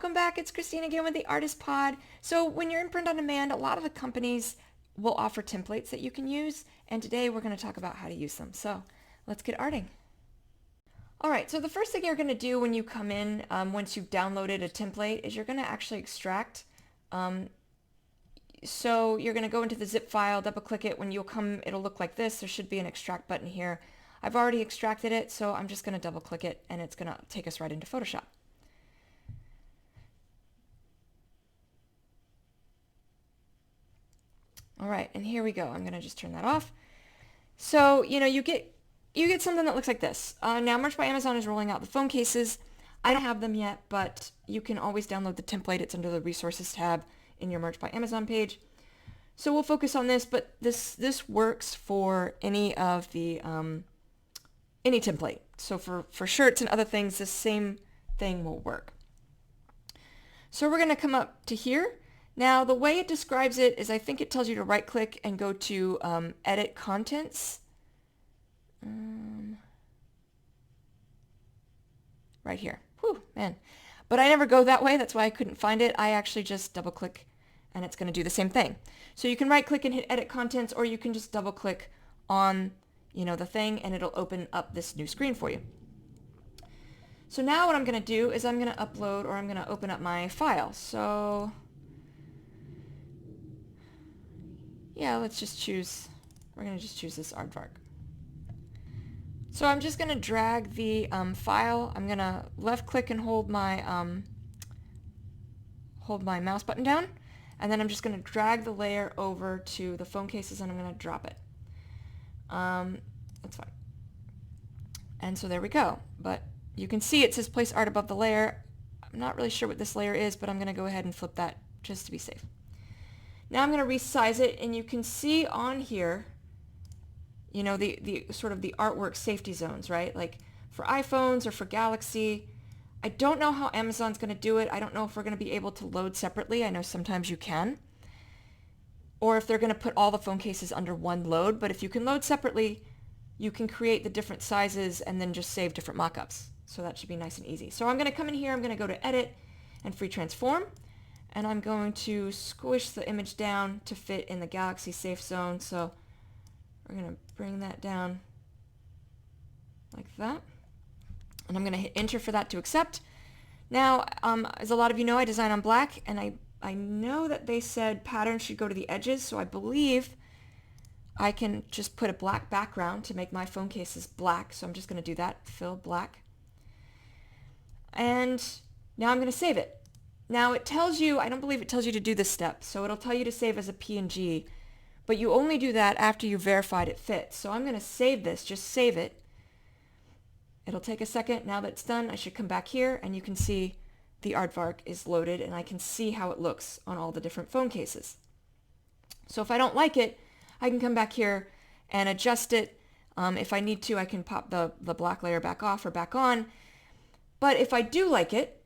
welcome back. It's Christine again with the Artist Pod. So when you're in print on demand, a lot of the companies will offer templates that you can use, and today we're going to talk about how to use them. So let's get arting. All right, so the first thing you're going to do when you come in, once you've downloaded a template, is you're going to actually extract. So you're going to go into the zip file, double click it. When you'll come, it'll look like this. There should be an extract button here. I've already extracted it, so I'm just going to double click it, and it's going to take us right into Photoshop. All right, and here we go. I'm going to just turn that off. So, you get something that looks like this. Now, Merch by Amazon is rolling out the phone cases. I don't have them yet, but you can always download the template. It's under the Resources tab in your Merch by Amazon page. So we'll focus on this, but this works for any of the any template. So for shirts and other things, the same thing will work. So we're going to come up to here. Now, the way it describes it is I think it tells you to right-click and go to Edit Contents. Right here. Whew, man. But I never go that way. That's why I couldn't find it. I actually just double-click, and it's going to do the same thing. So you can right-click and hit Edit Contents, or you can just double-click on, the thing, and it'll open up this new screen for you. So now what I'm going to do is I'm going to upload, or I'm going to open up my file. So yeah, we're going to just choose this aardvark. So I'm just going to drag the file. I'm going to left click and hold my mouse button down, and then I'm just going to drag the layer over to the phone cases, and I'm going to drop it. That's fine. And so there we go. But you can see it says place art above the layer. I'm not really sure what this layer is, but I'm going to go ahead and flip that just to be safe. Now I'm going to resize it, and you can see on here, the sort of the artwork safety zones, right? Like for iPhones or for Galaxy. I don't know how Amazon's going to do it. I don't know if we're going to be able to load separately. I know sometimes you can. Or if they're going to put all the phone cases under one load. But if you can load separately, you can create the different sizes and then just save different mockups. So that should be nice and easy. So I'm going to come in here. I'm going to go to Edit and Free Transform. And I'm going to squish the image down to fit in the Galaxy safe zone. So we're going to bring that down like that. And I'm going to hit Enter for that to accept. Now, as a lot of you know, I design on black, and I know that they said patterns should go to the edges, so I believe I can just put a black background to make my phone cases black. So I'm just going to do that, fill black. And now I'm going to save it. Now it tells you, I don't believe it tells you to do this step, so it'll tell you to save as a PNG, but you only do that after you verified it fits. So I'm going to save this, just save it. It'll take a second. Now that it's done, I should come back here, and you can see the aardvark is loaded, and I can see how it looks on all the different phone cases. So if I don't like it, I can come back here and adjust it. If I need to, I can pop the black layer back off or back on. But if I do like it,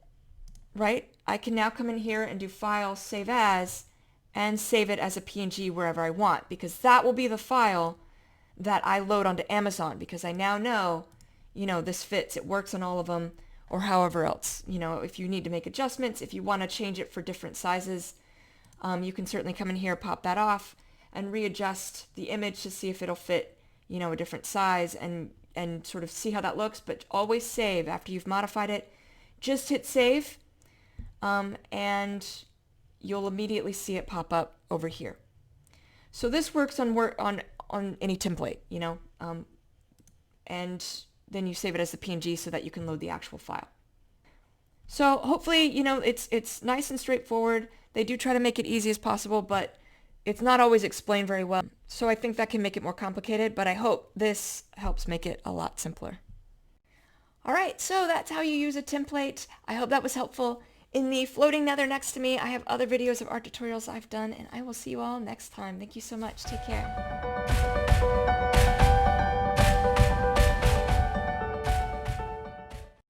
right, I can now come in here and do File, Save As, and save it as a PNG wherever I want, because that will be the file that I load onto Amazon, because I now know, this fits, it works on all of them, or however else. If you need to make adjustments, if you want to change it for different sizes, you can certainly come in here, pop that off, and readjust the image to see if it'll fit, a different size, and sort of see how that looks. But always save after you've modified it. Just hit save. And you'll immediately see it pop up over here. So this works on any template, and then you save it as a PNG so that you can load the actual file. So hopefully, it's nice and straightforward. They do try to make it easy as possible, but it's not always explained very well. So I think that can make it more complicated, but I hope this helps make it a lot simpler. All right, so that's how you use a template. I hope that was helpful. In the floating nether next to me, I have other videos of art tutorials I've done, and I will see you all next time. Thank you so much. Take care.